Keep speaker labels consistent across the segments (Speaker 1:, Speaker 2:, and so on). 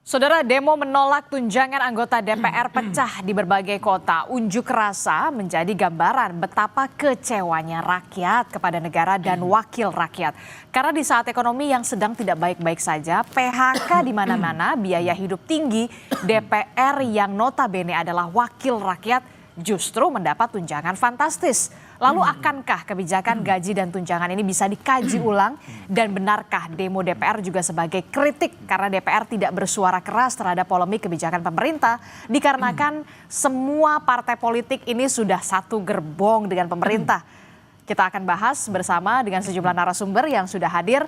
Speaker 1: Saudara, demo menolak tunjangan anggota DPR pecah di berbagai kota. Unjuk rasa menjadi gambaran betapa kecewanya rakyat kepada negara dan wakil rakyat. Karena di saat ekonomi yang sedang tidak baik-baik saja, PHK di mana-mana, biaya hidup tinggi, DPR yang notabene adalah wakil rakyat justru mendapat tunjangan fantastis. Lalu akankah kebijakan gaji dan tunjangan ini bisa dikaji ulang? Dan benarkah demo DPR juga sebagai kritik karena DPR tidak bersuara keras terhadap polemik kebijakan pemerintah? Dikarenakan semua partai politik ini sudah satu gerbong dengan pemerintah. Kita akan bahas bersama dengan sejumlah narasumber yang sudah hadir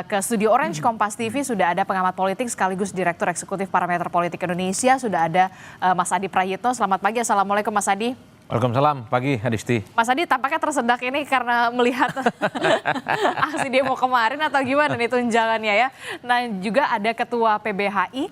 Speaker 1: ke Studio Orange Kompas TV. Sudah ada pengamat politik sekaligus Direktur Eksekutif Parameter Politik Indonesia. Sudah ada Mas Adi Prayitno. Selamat pagi, Assalamualaikum Mas Adi.
Speaker 2: Waalaikumsalam, pagi Adisti.
Speaker 1: Mas Adi tampaknya tersedak ini karena melihat aksi demo kemarin atau gimana nih tunjangannya ya. Nah juga ada Ketua PBHI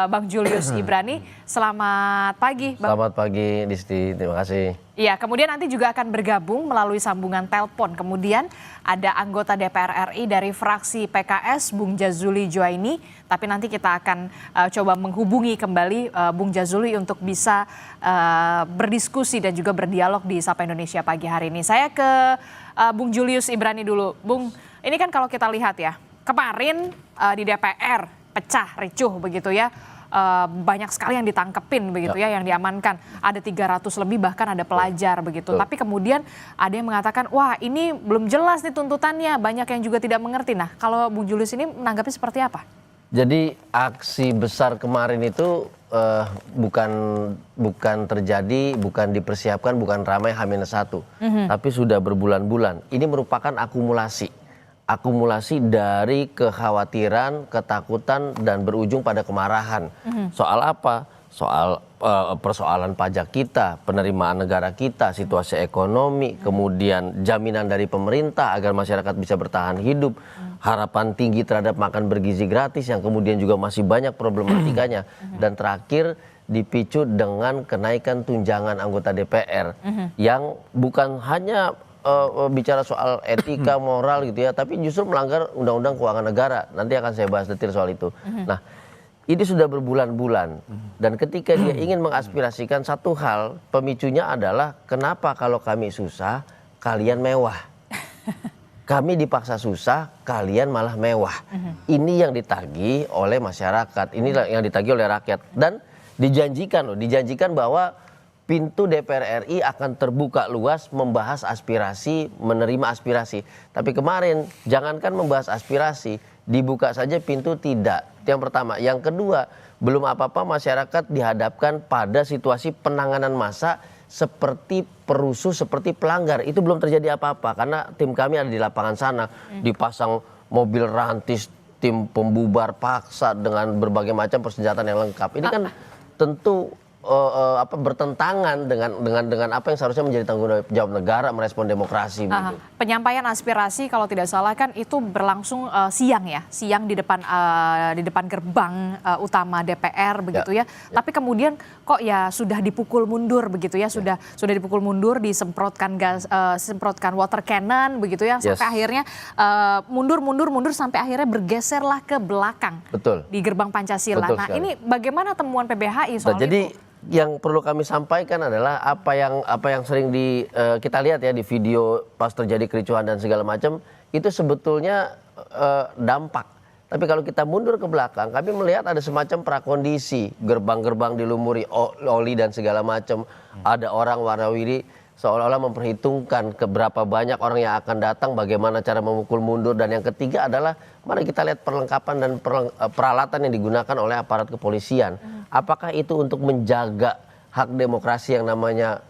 Speaker 1: Bang Julius Ibrani. Selamat pagi Bang.
Speaker 3: Selamat pagi Adisti, terima kasih.
Speaker 1: Iya, kemudian nanti juga akan bergabung melalui sambungan telepon. Kemudian ada anggota DPR RI dari fraksi PKS, Bung Jazuli Joaini. Tapi nanti kita akan coba menghubungi kembali Bung Jazuli untuk bisa berdiskusi dan juga berdialog di Sapa Indonesia pagi hari ini. Saya ke Bung Julius Ibrani dulu. Bung, ini kan kalau kita lihat ya, kemarin di DPR pecah, ricuh begitu ya. Banyak sekali yang ditangkepin begitu ya, yang diamankan. Ada 300 lebih, bahkan ada pelajar begitu. Tapi kemudian ada yang mengatakan, wah ini belum jelas nih tuntutannya, banyak yang juga tidak mengerti. Nah kalau Bung Julius ini menanggapi seperti apa?
Speaker 3: Jadi aksi besar kemarin itu bukan terjadi, bukan dipersiapkan, bukan ramai H-1. Tapi sudah berbulan-bulan. Ini merupakan akumulasi dari kekhawatiran, ketakutan, dan berujung pada kemarahan. Soal apa? Soal persoalan pajak kita, penerimaan negara kita, situasi ekonomi, kemudian jaminan dari pemerintah agar masyarakat bisa bertahan hidup, harapan tinggi terhadap makan bergizi gratis yang kemudian juga masih banyak problematikanya, dan terakhir dipicu dengan kenaikan tunjangan anggota DPR yang bukan hanya bicara soal etika, moral gitu ya, tapi justru melanggar undang-undang keuangan negara. Nanti akan saya bahas detail soal itu. Nah, ini sudah berbulan-bulan, dan ketika dia ingin mengaspirasikan satu hal, pemicunya adalah kenapa kalau kami susah, kalian mewah. Kami dipaksa susah, kalian malah mewah. Ini yang ditagih oleh masyarakat, ini yang ditagih oleh rakyat. Dan dijanjikan bahwa pintu DPR RI akan terbuka luas membahas aspirasi, menerima aspirasi. Tapi kemarin jangankan membahas aspirasi, dibuka saja pintu tidak. Itu yang pertama. Yang kedua, belum apa-apa masyarakat dihadapkan pada situasi penanganan massa seperti perusuh, seperti pelanggar. Itu belum terjadi apa-apa karena tim kami ada di lapangan sana, dipasang mobil rantis, tim pembubar paksa dengan berbagai macam persenjataan yang lengkap. Ini kan tentu bertentangan dengan apa yang seharusnya menjadi tanggung jawab negara merespon demokrasi.
Speaker 1: Penyampaian aspirasi kalau tidak salah kan itu berlangsung siang di depan gerbang utama DPR begitu ya. Tapi kemudian kok ya sudah dipukul mundur begitu ya, sudah dipukul mundur, disemprotkan gas, semprotkan water cannon begitu ya, sampai akhirnya mundur sampai akhirnya bergeserlah ke belakang.
Speaker 3: Betul. Di
Speaker 1: gerbang Pancasila. Nah, ini bagaimana temuan PBHI soal itu?
Speaker 3: Yang perlu kami sampaikan adalah apa yang sering kita lihat ya di video pas terjadi kericuhan dan segala macam, itu sebetulnya dampak. Tapi kalau kita mundur ke belakang, kami melihat ada semacam prakondisi, gerbang-gerbang dilumuri oli dan segala macam. Ada orang warawiri seolah-olah memperhitungkan berapa banyak orang yang akan datang, bagaimana cara memukul mundur. Dan yang ketiga adalah mari kita lihat perlengkapan dan peralatan yang digunakan oleh aparat kepolisian. Apakah itu untuk menjaga hak demokrasi yang namanya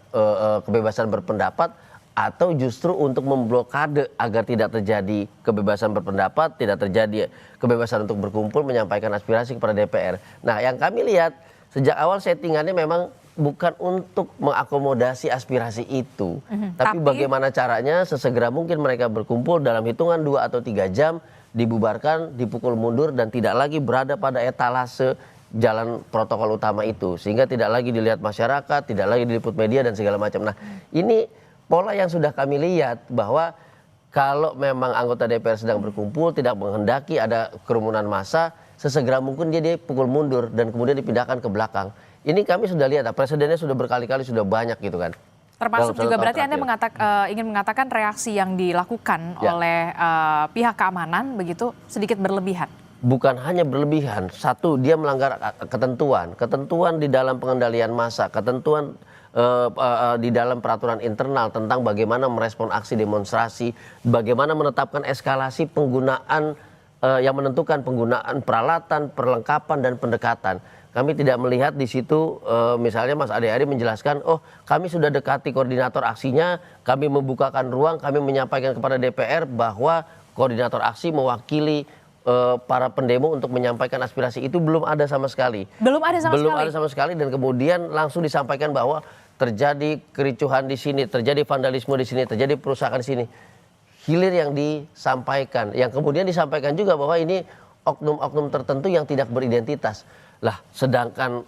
Speaker 3: kebebasan berpendapat, atau justru untuk memblokade agar tidak terjadi kebebasan berpendapat, tidak terjadi kebebasan untuk berkumpul, menyampaikan aspirasi kepada DPR. Nah, yang kami lihat sejak awal settingannya memang bukan untuk mengakomodasi aspirasi itu, tapi bagaimana caranya sesegera mungkin mereka berkumpul dalam hitungan 2 atau 3 jam, dibubarkan, dipukul mundur, dan tidak lagi berada pada etalase jalan protokol utama itu, sehingga tidak lagi dilihat masyarakat, tidak lagi diliput media dan segala macam. Nah, ini pola yang sudah kami lihat, bahwa kalau memang anggota DPR sedang berkumpul, tidak menghendaki ada kerumunan massa, sesegera mungkin dia pukul mundur dan kemudian dipindahkan ke belakang. Ini kami sudah lihat, presidennya sudah berkali-kali, sudah banyak gitu kan.
Speaker 1: Termasuk
Speaker 3: Dalam
Speaker 1: juga
Speaker 3: satu
Speaker 1: berarti
Speaker 3: tahun
Speaker 1: Anda ingin mengatakan reaksi yang dilakukan
Speaker 3: Ya.
Speaker 1: oleh pihak keamanan begitu sedikit berlebihan.
Speaker 3: Bukan hanya berlebihan, satu dia melanggar ketentuan di dalam pengendalian massa, ketentuan di dalam peraturan internal tentang bagaimana merespon aksi demonstrasi, bagaimana menetapkan eskalasi penggunaan yang menentukan penggunaan peralatan, perlengkapan dan pendekatan. Kami tidak melihat di situ misalnya Mas Ade Ari menjelaskan, oh kami sudah dekati koordinator aksinya, kami membukakan ruang, kami menyampaikan kepada DPR bahwa koordinator aksi mewakili para pendemo untuk menyampaikan aspirasi. Itu belum ada sama sekali.
Speaker 1: Belum ada sama
Speaker 3: sekali dan kemudian langsung disampaikan bahwa terjadi kericuhan di sini, terjadi vandalisme di sini, terjadi perusakan di sini. Hilir yang disampaikan, yang kemudian disampaikan juga bahwa ini oknum-oknum tertentu yang tidak beridentitas. Lah, sedangkan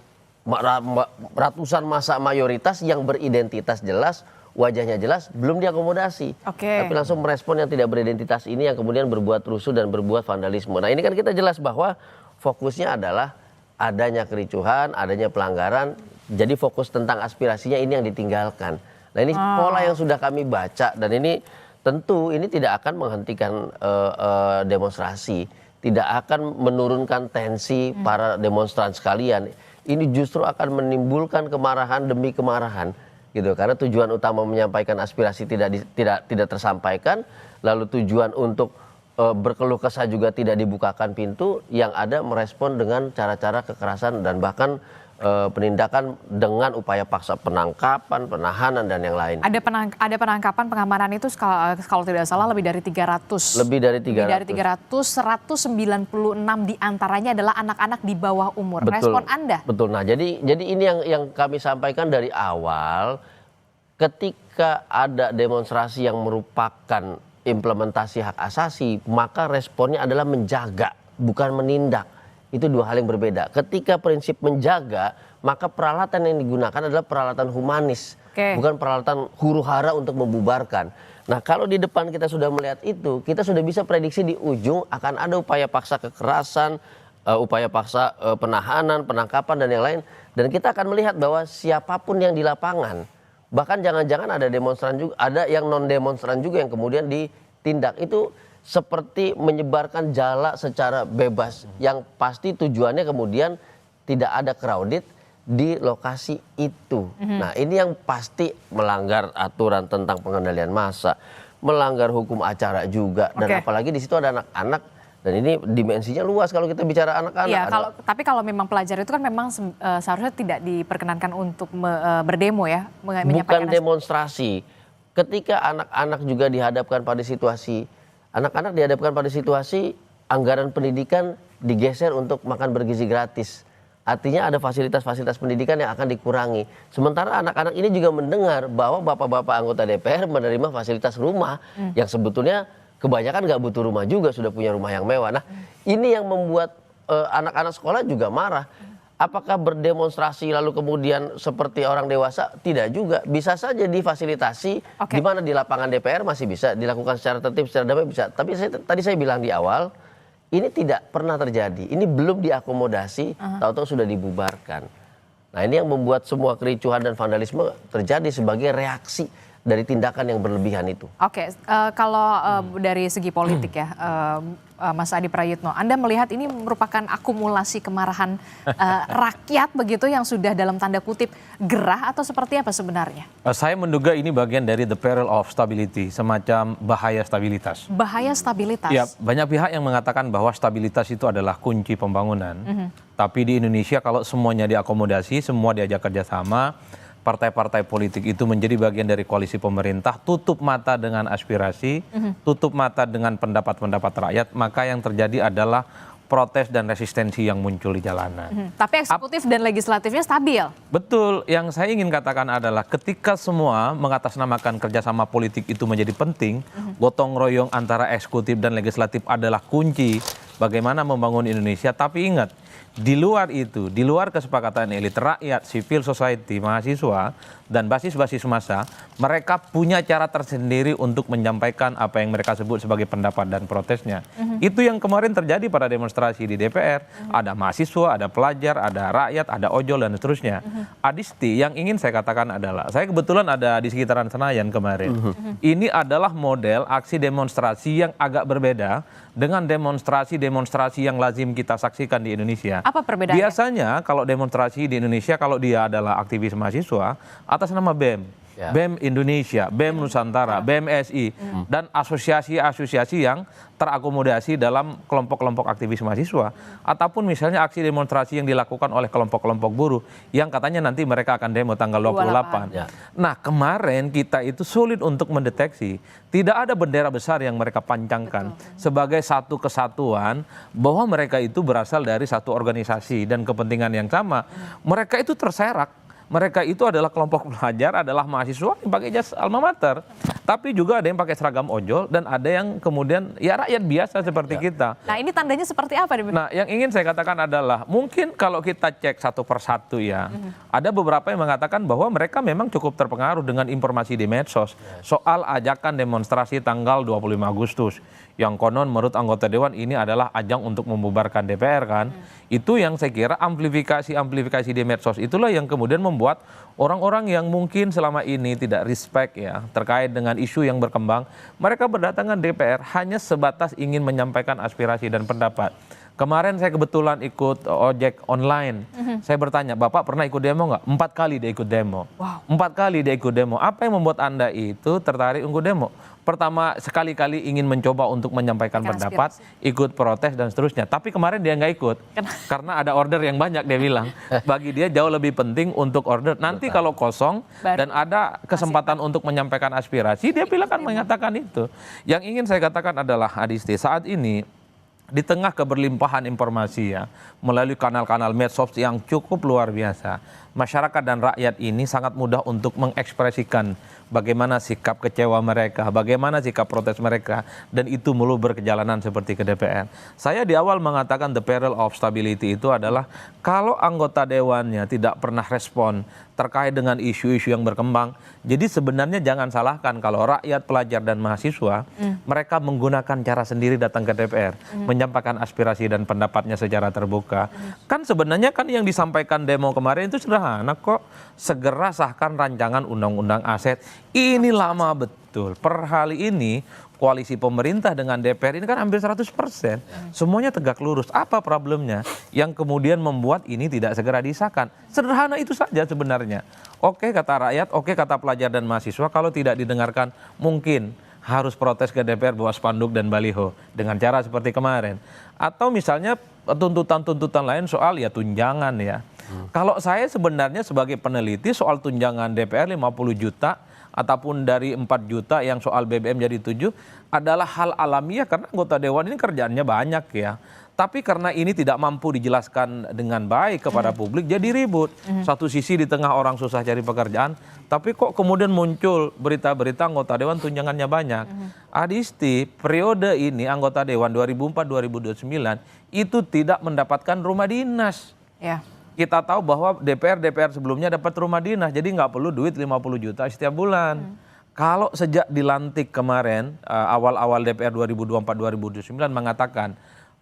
Speaker 3: ratusan massa mayoritas yang beridentitas jelas, wajahnya jelas, belum diakomodasi. Tapi langsung merespon yang tidak beridentitas ini yang kemudian berbuat rusuh dan berbuat vandalisme. Nah ini kan kita jelas bahwa fokusnya adalah adanya kericuhan, adanya pelanggaran. Jadi fokus tentang aspirasinya ini yang ditinggalkan. Nah ini pola yang sudah kami baca dan ini tentu ini tidak akan menghentikan demonstrasi, tidak akan menurunkan tensi para demonstran sekalian. Ini justru akan menimbulkan kemarahan demi kemarahan, gitu. Karena tujuan utama menyampaikan aspirasi tidak tersampaikan, lalu tujuan untuk berkeluh kesah juga tidak dibukakan pintu, yang ada merespon dengan cara-cara kekerasan dan bahkan penindakan dengan upaya paksa penangkapan, penahanan dan yang lain.
Speaker 1: Ada penangkapan pengamanan itu kalau tidak salah lebih dari 300.
Speaker 3: Lebih dari
Speaker 1: 196 diantaranya adalah anak-anak di bawah umur.
Speaker 3: Betul,
Speaker 1: respon Anda?
Speaker 3: Betul. Nah, jadi ini yang kami sampaikan dari awal, ketika ada demonstrasi yang merupakan implementasi hak asasi, maka responnya adalah menjaga, bukan menindak. Itu dua hal yang berbeda. Ketika prinsip menjaga, maka peralatan yang digunakan adalah peralatan humanis, bukan peralatan huru-hara untuk membubarkan. Nah, kalau di depan kita sudah melihat itu, kita sudah bisa prediksi di ujung akan ada upaya paksa kekerasan, upaya paksa penahanan, penangkapan dan yang lain. Dan kita akan melihat bahwa siapapun yang di lapangan, bahkan jangan-jangan ada demonstran juga, ada yang non demonstran juga yang kemudian ditindak. Itu seperti menyebarkan jala secara bebas, yang pasti tujuannya kemudian tidak ada crowded di lokasi itu. Nah ini yang pasti melanggar aturan tentang pengendalian massa, melanggar hukum acara juga, dan apalagi di situ ada anak-anak, dan ini dimensinya luas kalau kita bicara anak-anak.
Speaker 1: Iya, tapi kalau memang pelajar itu kan memang seharusnya tidak diperkenankan untuk berdemo ya,
Speaker 3: bukan demonstrasi. Ketika anak-anak juga dihadapkan pada situasi, anak-anak dihadapkan pada situasi anggaran pendidikan digeser untuk makan bergizi gratis. Artinya ada fasilitas-fasilitas pendidikan yang akan dikurangi. Sementara anak-anak ini juga mendengar bahwa bapak-bapak anggota DPR menerima fasilitas rumah yang sebetulnya kebanyakan nggak butuh rumah juga, sudah punya rumah yang mewah. Nah ini yang membuat anak-anak sekolah juga marah. Apakah berdemonstrasi lalu kemudian seperti orang dewasa? Tidak juga. Bisa saja difasilitasi, di mana di lapangan DPR masih bisa dilakukan secara tertib, secara damai bisa. Tapi tadi saya bilang di awal, ini tidak pernah terjadi. Ini belum diakomodasi, tahu-tahu sudah dibubarkan. Nah ini yang membuat semua kericuhan dan vandalisme terjadi sebagai reaksi dari tindakan yang berlebihan itu.
Speaker 1: Kalau dari segi politik ya, Mas Adi Prayitno, Anda melihat ini merupakan akumulasi kemarahan rakyat begitu yang sudah dalam tanda kutip gerah atau seperti apa sebenarnya?
Speaker 2: Saya menduga ini bagian dari the peril of stability, semacam bahaya stabilitas.
Speaker 1: Bahaya stabilitas?
Speaker 2: Ya, banyak pihak yang mengatakan bahwa stabilitas itu adalah kunci pembangunan. Tapi di Indonesia kalau semuanya diakomodasi, semua diajak kerjasama, partai-partai politik itu menjadi bagian dari koalisi pemerintah, tutup mata dengan aspirasi, tutup mata dengan pendapat-pendapat rakyat, maka yang terjadi adalah protes dan resistensi yang muncul di jalanan.
Speaker 1: Tapi eksekutif dan legislatifnya stabil.
Speaker 2: Betul, yang saya ingin katakan adalah ketika semua mengatasnamakan kerjasama politik itu menjadi penting, gotong royong antara eksekutif dan legislatif adalah kunci bagaimana membangun Indonesia. Tapi ingat, Di luar itu, di luar kesepakatan elit rakyat, civil society, mahasiswa, dan basis-basis massa, mereka punya cara tersendiri untuk menyampaikan apa yang mereka sebut sebagai pendapat dan protesnya. Itu yang kemarin terjadi pada demonstrasi di DPR. Ada mahasiswa, ada pelajar, ada rakyat, ada ojol, dan seterusnya. Adisti, yang ingin saya katakan adalah, saya kebetulan ada di sekitaran Senayan kemarin. Ini adalah model aksi demonstrasi yang agak berbeda dengan demonstrasi-demonstrasi yang lazim kita saksikan di Indonesia.
Speaker 1: Apa perbedaannya?
Speaker 2: Biasanya kalau demonstrasi di Indonesia, kalau dia adalah aktivis mahasiswa atas nama BEM,
Speaker 3: Ya.
Speaker 2: BEM Indonesia, BEM Nusantara, BMSI, dan asosiasi-asosiasi yang terakomodasi dalam kelompok-kelompok aktivis mahasiswa, ataupun misalnya aksi demonstrasi yang dilakukan oleh kelompok-kelompok buruh yang katanya nanti mereka akan demo tanggal 28.
Speaker 3: Ya.
Speaker 2: Nah, kemarin kita itu sulit untuk mendeteksi, tidak ada bendera besar yang mereka pancangkan sebagai satu kesatuan bahwa mereka itu berasal dari satu organisasi dan kepentingan yang sama. Mereka itu terserak. Mereka itu adalah kelompok pelajar, adalah mahasiswa yang pakai jas alma mater. Tapi juga ada yang pakai seragam ojol dan ada yang kemudian ya rakyat biasa seperti kita.
Speaker 1: Nah, ini tandanya seperti apa?
Speaker 2: Nah, yang ingin saya katakan adalah mungkin kalau kita cek satu persatu ya, ada beberapa yang mengatakan bahwa mereka memang cukup terpengaruh dengan informasi di medsos soal ajakan demonstrasi tanggal 25 Agustus. Yang konon menurut anggota Dewan ini adalah ajang untuk membubarkan DPR kan. Itu yang saya kira amplifikasi di medsos itulah yang kemudian membuat orang-orang yang mungkin selama ini tidak respect ya terkait dengan isu yang berkembang, mereka berdatangan DPR hanya sebatas ingin menyampaikan aspirasi dan pendapat. Kemarin saya kebetulan ikut ojek online. Saya bertanya, Bapak pernah ikut demo nggak? 4 kali dia ikut demo.
Speaker 1: Wow.
Speaker 2: 4 kali dia ikut demo. Apa yang membuat Anda itu tertarik untuk demo? Pertama, sekali-kali ingin mencoba untuk menyampaikan pendapat, ikut protes dan seterusnya. Tapi kemarin dia nggak ikut. Karena ada order yang banyak dia bilang. Bagi dia jauh lebih penting untuk order. Nanti kalau kosong dan ada kesempatan untuk menyampaikan aspirasi, dia bilang kan mengatakan itu. Yang ingin saya katakan adalah Adisti, saat ini di tengah keberlimpahan informasi ya, melalui kanal-kanal medsos yang cukup luar biasa, masyarakat dan rakyat ini sangat mudah untuk mengekspresikan bagaimana sikap kecewa mereka, bagaimana sikap protes mereka, dan itu melulu berkejalanan seperti ke DPR. Saya di awal mengatakan the peril of stability itu adalah kalau anggota dewannya tidak pernah respon terkait dengan isu-isu yang berkembang. Jadi sebenarnya jangan salahkan kalau rakyat, pelajar, dan mahasiswa mereka menggunakan cara sendiri datang ke DPR, menyampaikan aspirasi dan pendapatnya secara terbuka. Kan sebenarnya kan yang disampaikan demo kemarin itu sederhana kok. Segera sahkan rancangan undang-undang aset. Ini lama betul. Per hari ini koalisi pemerintah dengan DPR ini kan hampir 100%. Semuanya tegak lurus. Apa problemnya yang kemudian membuat ini tidak segera disahkan? Sederhana itu saja sebenarnya. Oke kata rakyat, oke kata pelajar dan mahasiswa, kalau tidak didengarkan mungkin harus protes ke DPR bawa spanduk dan baliho dengan cara seperti kemarin. Atau misalnya tuntutan-tuntutan lain soal ya tunjangan ya. Kalau saya sebenarnya sebagai peneliti soal tunjangan DPR 50 juta ataupun dari 4 juta yang soal BBM jadi 7 adalah hal alamiah karena anggota dewan ini kerjaannya banyak ya. Tapi karena ini tidak mampu dijelaskan dengan baik kepada publik jadi ribut. Satu sisi di tengah orang susah cari pekerjaan, tapi kok kemudian muncul berita-berita anggota dewan tunjangannya banyak. Adisti, periode ini anggota dewan 2004-2029 itu tidak mendapatkan rumah dinas.
Speaker 1: Ya.
Speaker 2: Kita tahu bahwa DPR sebelumnya dapat rumah dinas, jadi nggak perlu duit 50 juta setiap bulan. Kalau sejak dilantik kemarin, awal-awal DPR 2024-2029 mengatakan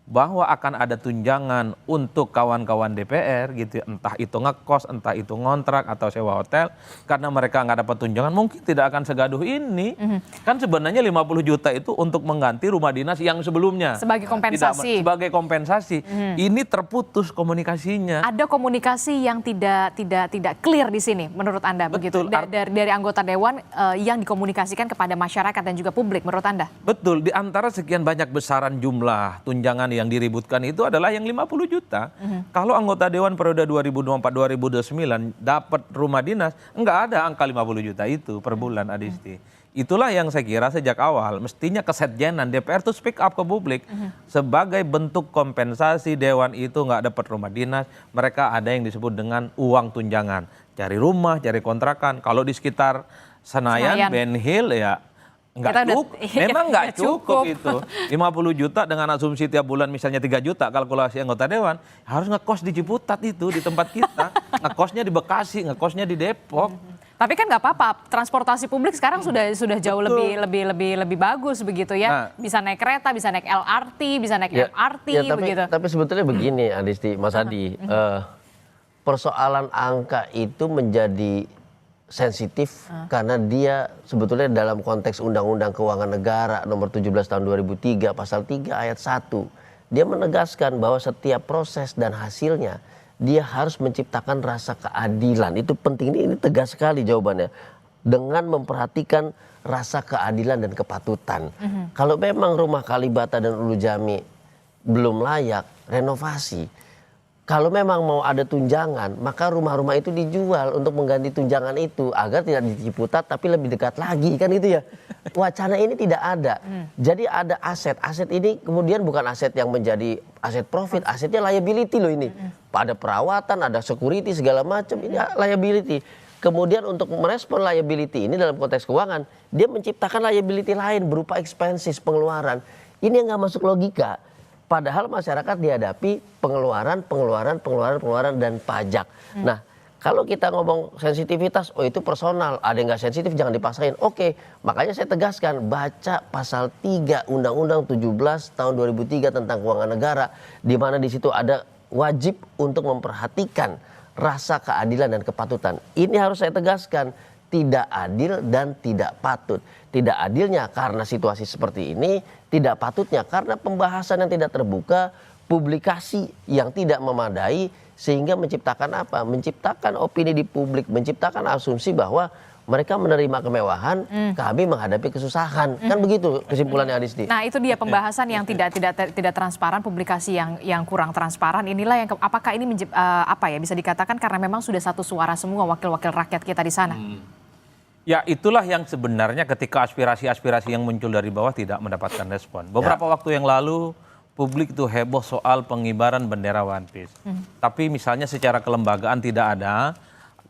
Speaker 2: bahwa akan ada tunjangan untuk kawan-kawan DPR gitu, entah itu ngekos, entah itu ngontrak atau sewa hotel, karena mereka nggak dapat tunjangan mungkin tidak akan segaduh ini. Kan sebenarnya 50 juta itu untuk mengganti rumah dinas yang sebelumnya.
Speaker 1: Sebagai kompensasi.
Speaker 2: Sebagai kompensasi. Ini terputus komunikasinya.
Speaker 1: Ada komunikasi yang tidak clear di sini menurut Anda.
Speaker 2: Betul.
Speaker 1: Begitu dari anggota dewan yang dikomunikasikan kepada masyarakat dan juga publik menurut Anda.
Speaker 2: Betul, di antara sekian banyak besaran jumlah tunjangan yang diributkan itu adalah yang 50 juta. Kalau anggota dewan periode 2024-2029 dapat rumah dinas, enggak ada angka 50 juta itu per bulan, Adisti. Itulah yang saya kira sejak awal mestinya kesekjenan DPR itu speak up ke publik. Sebagai bentuk kompensasi dewan itu nggak dapat rumah dinas, mereka ada yang disebut dengan uang tunjangan. Cari rumah, cari kontrakan. Kalau di sekitar Senayan, Ben Hill ya Nggak
Speaker 1: Kita udah-
Speaker 2: cukup, memang nggak cukup itu. 50 juta dengan asumsi tiap bulan misalnya 3 juta kalkulasi anggota dewan, harus ngekos di Ciputat itu di tempat kita, ngekosnya di Bekasi, ngekosnya di Depok.
Speaker 1: Tapi kan nggak apa-apa, transportasi publik sekarang sudah jauh lebih bagus begitu ya.
Speaker 2: Nah.
Speaker 1: Bisa naik kereta, bisa naik LRT, bisa naik
Speaker 3: Ya,
Speaker 1: MRT
Speaker 3: ya,
Speaker 1: begitu.
Speaker 3: tapi sebetulnya begini, Adisti, Mas Adi, persoalan angka itu menjadi sensitif karena dia sebetulnya dalam konteks Undang-Undang Keuangan Negara nomor 17 tahun 2003 pasal 3 ayat 1 dia menegaskan bahwa setiap proses dan hasilnya dia harus menciptakan rasa keadilan. Itu penting, ini tegas sekali jawabannya, dengan memperhatikan rasa keadilan dan kepatutan. Kalau memang rumah Kalibata dan Ulu Jami belum layak renovasi, kalau memang mau ada tunjangan, maka rumah-rumah itu dijual untuk mengganti tunjangan itu agar tidak di Ciputat tapi lebih dekat lagi, kan itu ya. Wacana ini tidak ada. Jadi ada aset. Aset ini kemudian bukan aset yang menjadi aset profit, asetnya liability loh ini. Ada perawatan, ada security segala macam, ini liability. Kemudian untuk merespon liability ini dalam konteks keuangan, dia menciptakan liability lain berupa expenses, pengeluaran. Ini yang nggak masuk logika. Padahal masyarakat dihadapi pengeluaran dan pajak. Nah, kalau kita ngomong sensitivitas, oh itu personal, ada yang nggak sensitif jangan dipaksain. Oke, makanya saya tegaskan, baca pasal 3 Undang-Undang 17 tahun 2003 tentang keuangan negara, di mana di situ ada wajib untuk memperhatikan rasa keadilan dan kepatutan. Ini harus saya tegaskan, tidak adil dan tidak patut. Tidak adilnya karena situasi seperti ini, tidak patutnya karena pembahasan yang tidak terbuka, publikasi yang tidak memadai, sehingga menciptakan apa? Menciptakan opini di publik, menciptakan asumsi bahwa mereka menerima kemewahan, kami menghadapi kesusahan. Kan begitu kesimpulannya, Adisti.
Speaker 1: Nah, itu dia pembahasan yang tidak transparan, publikasi yang kurang transparan. Inilah yang apakah ini bisa dikatakan karena memang sudah satu suara semua wakil-wakil rakyat kita di sana.
Speaker 2: Ya itulah yang sebenarnya ketika aspirasi-aspirasi yang muncul dari bawah tidak mendapatkan respon. Beberapa waktu yang lalu publik itu heboh soal pengibaran bendera One Piece. Tapi misalnya secara kelembagaan tidak ada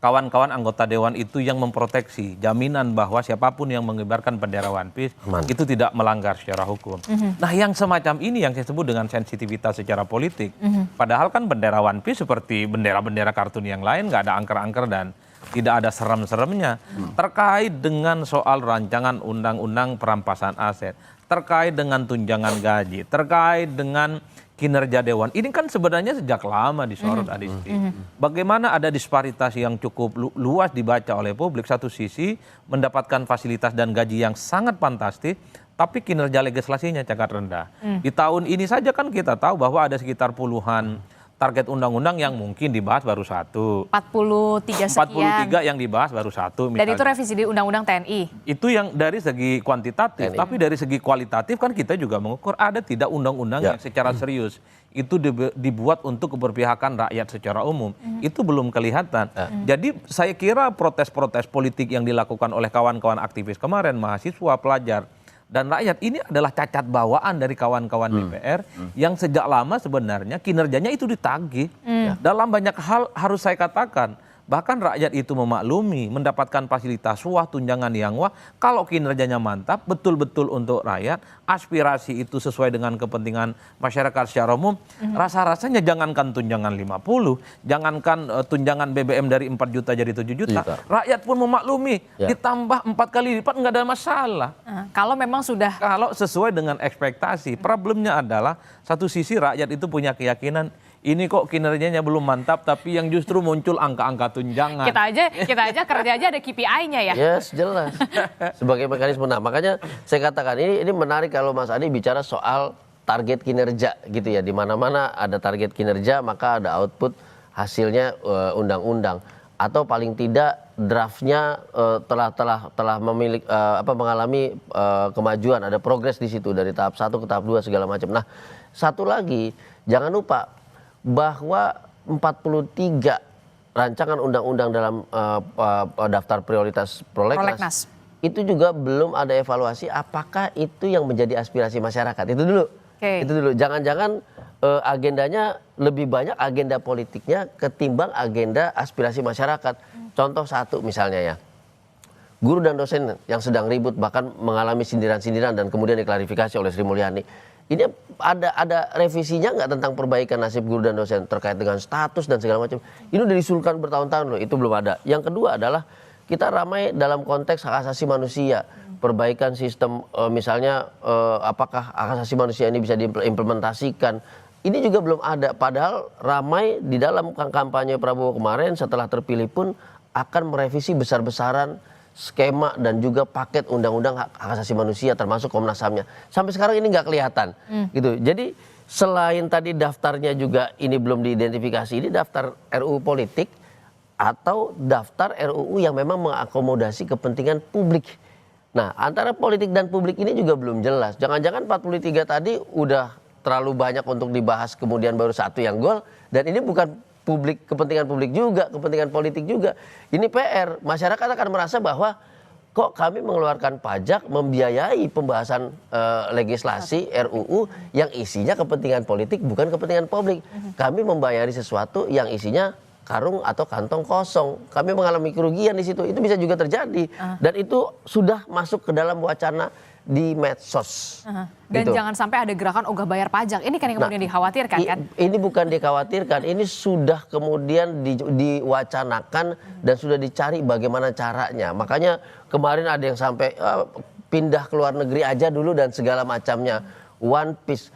Speaker 2: kawan-kawan anggota dewan itu yang memproteksi jaminan bahwa siapapun yang mengibarkan bendera One Piece itu tidak melanggar secara hukum. Nah yang semacam ini yang saya sebut dengan sensitivitas secara politik. Padahal kan bendera One Piece seperti bendera-bendera kartun yang lain nggak ada angker-angker dan tidak ada serem-seremnya. Terkait dengan soal rancangan undang-undang perampasan aset, terkait dengan tunjangan gaji, terkait dengan kinerja dewan. Ini kan sebenarnya sejak lama disorot, Adisti. Bagaimana ada disparitas yang cukup luas dibaca oleh publik. Satu sisi mendapatkan fasilitas dan gaji yang sangat fantastis, tapi kinerja legislasinya sangat rendah. Di tahun ini saja kan kita tahu bahwa ada sekitar puluhan target undang-undang yang mungkin dibahas baru satu.
Speaker 1: 43 sekian.
Speaker 2: 43 yang dibahas baru satu.
Speaker 1: Dan itu revisi di Undang-Undang TNI.
Speaker 2: Itu yang dari segi kuantitatif, tapi dari segi kualitatif kan kita juga mengukur ada tidak undang-undang yang secara serius itu dibuat untuk keberpihakan rakyat secara umum. Itu belum kelihatan. Jadi saya kira protes-protes politik yang dilakukan oleh kawan-kawan aktivis kemarin, mahasiswa, pelajar, dan rakyat ini adalah cacat bawaan dari kawan-kawan DPR yang sejak lama sebenarnya kinerjanya itu ditagih. Dalam banyak hal harus saya katakan, bahkan rakyat itu memaklumi mendapatkan fasilitas wah, tunjangan yang wah, kalau kinerjanya mantap, betul-betul untuk rakyat, aspirasi itu sesuai dengan kepentingan masyarakat secara umum, rasa-rasanya jangankan tunjangan 50, jangankan tunjangan BBM dari 4 juta jadi 7 juta, rakyat pun memaklumi, ditambah 4 kali lipat nggak ada masalah.
Speaker 1: Kalau memang sudah...
Speaker 2: Kalau sesuai dengan ekspektasi, problemnya adalah satu sisi rakyat itu punya keyakinan, ini kok kinerjanya belum mantap, tapi yang justru muncul angka-angka tunjangan.
Speaker 1: Kita aja kerja aja ada KPI-nya ya.
Speaker 3: Yes, jelas. Sebagai mekanisme. Nah, makanya saya katakan ini menarik kalau Mas Adi bicara soal target kinerja gitu ya. Di mana-mana ada target kinerja, maka ada output hasilnya undang-undang. Atau paling tidak draftnya telah mengalami kemajuan, ada progres di situ dari tahap 1 ke tahap 2 segala macam. Nah, satu lagi, jangan lupa bahwa 43 rancangan undang-undang dalam daftar prioritas prolegnas itu juga belum ada evaluasi apakah itu yang menjadi aspirasi masyarakat. Itu dulu. Itu dulu. Jangan-jangan agendanya lebih banyak agenda politiknya ketimbang agenda aspirasi masyarakat. Contoh satu misalnya ya. guru dan dosen yang sedang ribut bahkan mengalami sindiran-sindiran dan kemudian diklarifikasi oleh Sri Mulyani. Ini ada revisinya nggak tentang perbaikan nasib guru dan dosen terkait dengan status dan segala macam? Ini udah disulkan bertahun-tahun loh, itu belum ada. Yang kedua adalah kita ramai dalam konteks hak asasi manusia, perbaikan sistem misalnya apakah hak asasi manusia ini bisa diimplementasikan. Ini juga belum ada, padahal ramai di dalam kampanye Prabowo kemarin setelah terpilih pun akan merevisi besar-besaran skema dan juga paket undang-undang hak asasi manusia termasuk Komnas HAM-nya. Sampai sekarang ini nggak kelihatan gitu. Jadi selain tadi daftarnya juga ini belum diidentifikasi, ini daftar RUU politik atau daftar RUU yang memang mengakomodasi kepentingan publik. Nah, antara politik dan publik ini juga belum jelas. Jangan-jangan 43 tadi udah terlalu banyak untuk dibahas kemudian baru satu yang gol, dan ini bukan publik, kepentingan publik juga, kepentingan politik juga. Ini PR. Masyarakat akan merasa bahwa kok kami mengeluarkan pajak membiayai pembahasan legislasi RUU yang isinya kepentingan politik bukan kepentingan publik. Kami membayari sesuatu yang isinya karung atau kantong kosong. Kami mengalami kerugian di situ. Itu bisa juga terjadi. Dan itu sudah masuk ke dalam wacana di medsos.
Speaker 1: Dan
Speaker 3: gitu.
Speaker 1: jangan sampai ada gerakan ogah bayar pajak. Ini kan yang kemudian dikhawatirkan kan?
Speaker 3: Ini bukan dikhawatirkan, ini sudah kemudian diwacanakan dan sudah dicari bagaimana caranya. Makanya kemarin ada yang sampai pindah ke luar negeri aja dulu dan segala macamnya. One Piece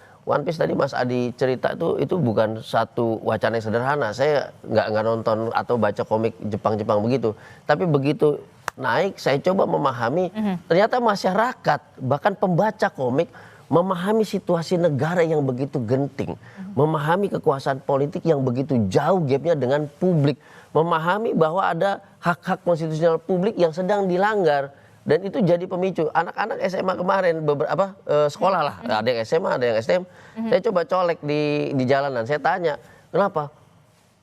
Speaker 3: tadi Mas Adi cerita itu bukan satu wacana yang sederhana. Saya nggak nonton atau baca komik Jepang begitu. Tapi begitu naik, saya coba memahami, ternyata masyarakat, bahkan pembaca komik, memahami situasi negara yang begitu genting, memahami kekuasaan politik yang begitu jauh gapnya dengan publik, memahami bahwa ada hak-hak konstitusional publik yang sedang dilanggar, dan itu jadi pemicu. Anak-anak SMA kemarin, beberapa sekolah lah, ada yang SMA, ada yang STM, saya coba colek di jalanan, saya tanya, kenapa?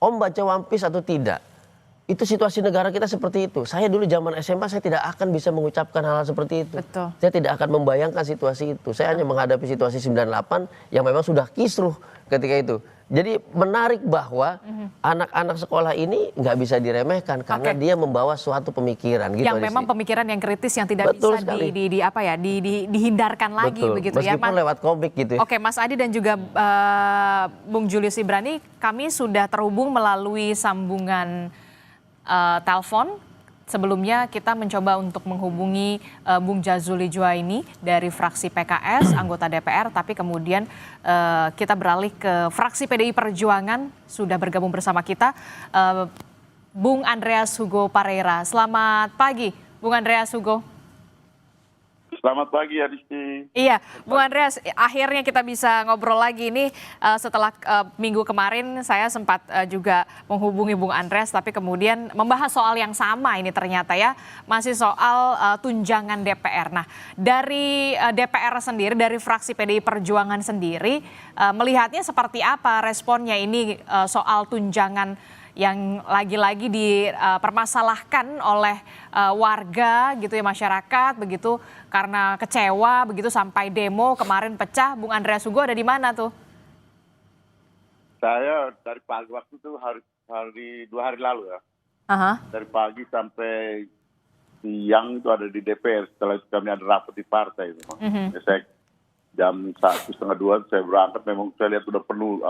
Speaker 3: Om baca One Piece atau tidak? Itu situasi negara kita seperti itu. Saya dulu zaman SMA saya tidak akan bisa mengucapkan hal-hal seperti itu.
Speaker 1: Betul.
Speaker 3: Saya tidak akan membayangkan situasi itu. Saya hanya menghadapi situasi 98 yang memang sudah kisruh ketika itu. Jadi menarik bahwa anak-anak sekolah ini nggak bisa diremehkan karena dia membawa suatu pemikiran gitu.
Speaker 1: Yang memang pemikiran yang kritis yang tidak
Speaker 3: Betul
Speaker 1: bisa
Speaker 3: sekali.
Speaker 1: dihindarkan lagi.
Speaker 3: Betul.
Speaker 1: Begitu
Speaker 3: meskipun
Speaker 1: ya.
Speaker 3: lewat komik gitu.
Speaker 1: Oke, Mas Adi dan juga Bung Julius Ibrani, kami sudah terhubung melalui sambungan telepon. Sebelumnya kita mencoba untuk menghubungi Bung Jazuli Juwaini dari fraksi PKS, anggota DPR, tapi kemudian kita beralih ke fraksi PDI Perjuangan, sudah bergabung bersama kita Bung Andreas Hugo Pareira. Selamat pagi, Bung Andreas Hugo.
Speaker 4: Selamat pagi Adisti.
Speaker 1: Iya, Bung Andreas, akhirnya kita bisa ngobrol lagi ini setelah minggu kemarin saya sempat juga menghubungi Bung Andreas, tapi kemudian membahas soal yang sama ini ternyata ya, masih soal tunjangan DPR. Nah, dari DPR sendiri, dari fraksi PDI Perjuangan sendiri, melihatnya seperti apa responnya ini soal tunjangan yang lagi-lagi dipermasalahkan oleh warga gitu ya, masyarakat begitu, karena kecewa begitu sampai demo kemarin pecah. Bung Andreas Hugo ada di mana tuh?
Speaker 4: Saya dari pagi waktu itu dua hari lalu ya. Dari pagi sampai siang itu ada di DPR, setelah itu kami ada rapat di partai itu. Saya jam 1:30 saya berangkat, memang saya lihat sudah penuh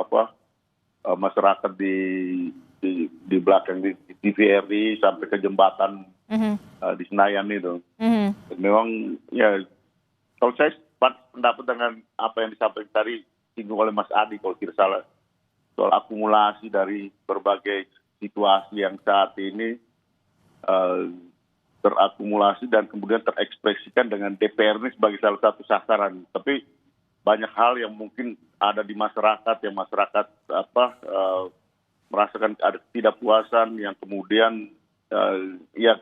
Speaker 4: masyarakat di belakang di TVRI sampai ke jembatan di Senayan itu. Memang ya, kalau saya pendapat dengan apa yang disampaikan tadi singgung oleh Mas Adi kalau tidak salah, soal akumulasi dari berbagai situasi yang saat ini terakumulasi dan kemudian terekspresikan dengan DPR ini sebagai salah satu sasaran. Tapi banyak hal yang mungkin ada di masyarakat, yang masyarakat merasakan ada ketidakpuasan yang kemudian ya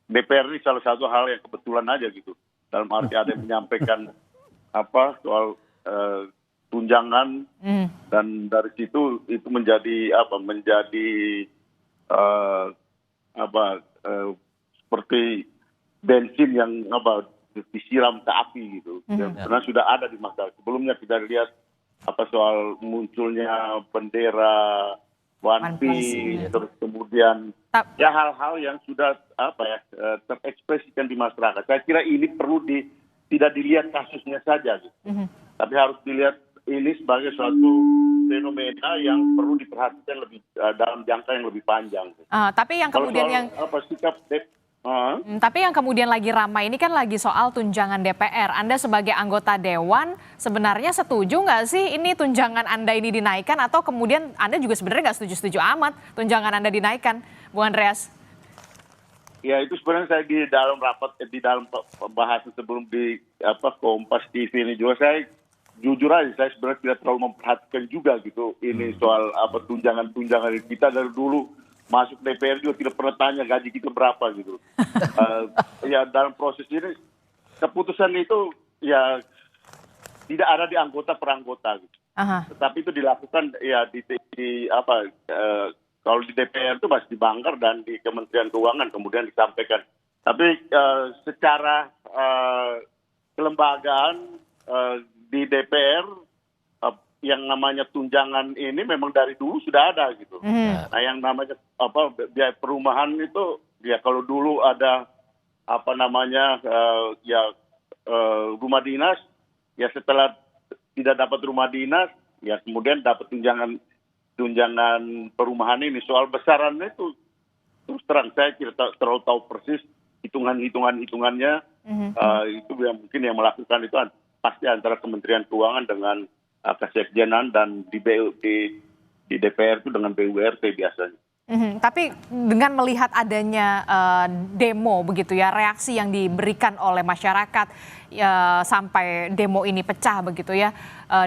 Speaker 4: DPR ini salah satu hal yang kebetulan aja gitu, dalam arti ada yang menyampaikan soal tunjangan dan dari situ itu menjadi seperti bensin yang disiram ke api gitu. Karena sudah ada di masyarakat. Sebelumnya kita lihat soal munculnya bendera One Piece, terus kemudian ya hal-hal yang sudah terekspresikan di masyarakat. Saya kira ini perlu tidak dilihat kasusnya saja, gitu. Tapi harus dilihat ini sebagai suatu fenomena yang perlu diperhatikan lebih dalam jangka yang lebih panjang.
Speaker 1: Tapi yang kemudian tapi yang kemudian lagi ramai ini kan lagi soal tunjangan DPR. Anda sebagai anggota Dewan sebenarnya setuju nggak sih ini tunjangan Anda ini dinaikkan, atau kemudian Anda juga sebenarnya nggak setuju-setuju amat tunjangan Anda dinaikkan, Bung Andreas?
Speaker 4: Ya, itu sebenarnya saya di dalam pembahasan sebelum di Kompas TV ini juga saya jujur aja saya sebenarnya tidak terlalu memperhatikan juga gitu ini soal tunjangan kita dari dulu. Masuk DPR juga tidak pernah tanya gaji kita berapa gitu. Ya dalam proses ini keputusan itu ya tidak ada di anggota per anggota gitu. Tetapi itu dilakukan ya kalau di DPR itu masih di Banggar dan di Kementerian Keuangan kemudian disampaikan. Tapi secara kelembagaan di DPR yang namanya tunjangan ini memang dari dulu sudah ada gitu. Nah, yang namanya biaya perumahan itu ya kalau dulu ada rumah dinas, ya setelah tidak dapat rumah dinas, ya kemudian dapat tunjangan perumahan ini. Soal besarannya itu terus terang saya tidak terlalu tahu persis hitungannya. Itu yang mungkin yang melakukan itu pasti antara Kementerian Keuangan dengan Kesekjenan dan di DPR itu dengan BURT biasanya.
Speaker 1: Tapi dengan melihat adanya demo begitu ya, reaksi yang diberikan oleh masyarakat sampai demo ini pecah begitu ya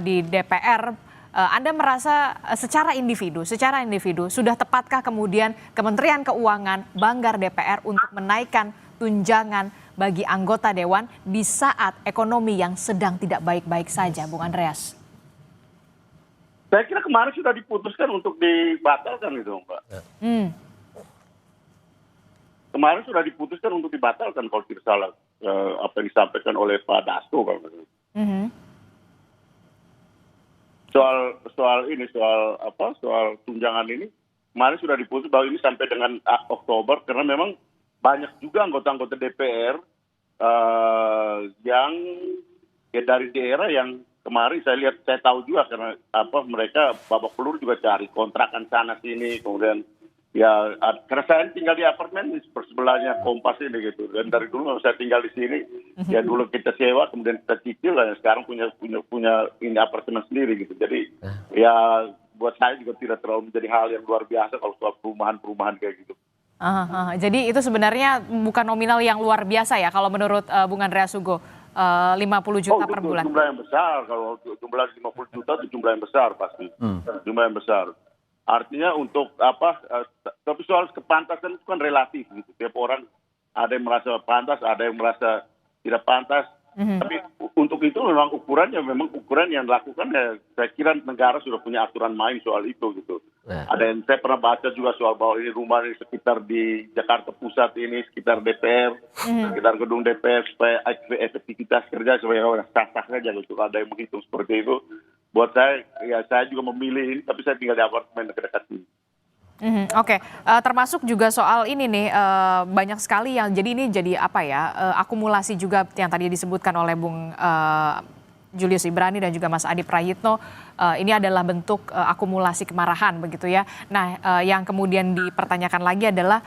Speaker 1: di DPR, Anda merasa secara individu sudah tepatkah kemudian Kementerian Keuangan, Banggar DPR untuk menaikkan tunjangan bagi anggota Dewan di saat ekonomi yang sedang tidak baik-baik saja, Bung Andreas?
Speaker 4: Saya kira kemarin sudah diputuskan untuk dibatalkan gitu, Mbak. Kemarin sudah diputuskan untuk dibatalkan kalau tidak salah apa yang disampaikan oleh Pak Dasko kalau gitu. Soal tunjangan ini kemarin sudah diputus bahwa ini sampai dengan Oktober karena memang banyak juga anggota-anggota DPR yang dari daerah yang kemarin saya tahu juga karena mereka babak pelur juga cari kontrakan sana sini, kemudian ya karena saya tinggal di apartemen di sebelahnya Kompas ini gitu, dan dari dulu saya tinggal di sini ya dulu kita sewa kemudian kita cicil dan sekarang punya ini apartemen sendiri gitu, jadi ya buat saya juga tidak terlalu menjadi hal yang luar biasa kalau soal perumahan kayak gitu.
Speaker 1: Jadi itu sebenarnya bukan nominal yang luar biasa ya kalau menurut Bung Andreas Hugo. 50 juta per bulan.
Speaker 4: Jumlah yang besar, kalau jumlah 50 juta itu jumlah yang besar pasti. Jumlah yang besar. Artinya untuk tapi soal kepantasan itu kan relatif gitu. Tiap orang ada yang merasa pantas, ada yang merasa tidak pantas. Tapi untuk itu memang ukuran yang dilakukan ya saya kira negara sudah punya aturan main soal itu gitu. Ada yang saya pernah baca juga soal bahwa ini rumah di sekitar di Jakarta Pusat ini sekitar DPR, sekitar gedung DPR supaya efektivitas kerja supaya sah-sah saja gitu. Ada yang menghitung seperti itu. Buat saya juga memilih ini, tapi saya tinggal di apartemen dekat-dekat sini.
Speaker 1: Oke. Termasuk juga soal ini nih, banyak sekali yang jadi ini jadi akumulasi juga yang tadi disebutkan oleh Bung Julius Ibrani dan juga Mas Adi Prayitno. Ini adalah bentuk akumulasi kemarahan begitu ya. Nah, yang kemudian dipertanyakan lagi adalah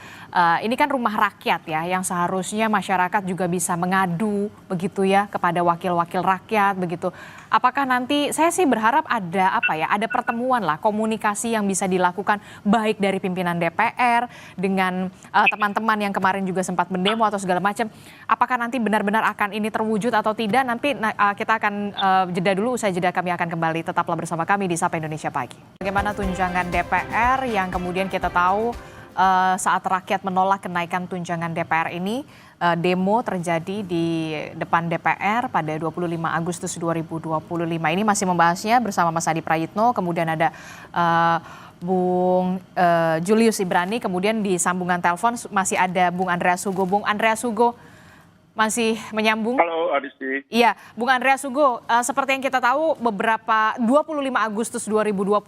Speaker 1: ini kan rumah rakyat ya, yang seharusnya masyarakat juga bisa mengadu begitu ya kepada wakil-wakil rakyat begitu. Apakah nanti saya sih berharap ada pertemuan lah, komunikasi yang bisa dilakukan baik dari pimpinan DPR dengan teman-teman yang kemarin juga sempat mendemo atau segala macam. Apakah nanti benar-benar akan ini terwujud atau tidak? Nanti kita akan jeda dulu, usai jeda kami akan kembali. Tetaplah bersama kami di Sapa Indonesia Pagi. Bagaimana tunjangan DPR yang kemudian kita tahu saat rakyat menolak kenaikan tunjangan DPR ini, demo terjadi di depan DPR pada 25 Agustus 2025. Ini masih membahasnya bersama Mas Adi Prayitno, kemudian ada Bung Julius Ibrani, kemudian di sambungan telepon masih ada Bung Andreas Hugo. Bung Andreas Hugo masih menyambung.
Speaker 4: Halo Adisti.
Speaker 1: Iya, Bung Andreas Hugo, seperti yang kita tahu 25 Agustus 2025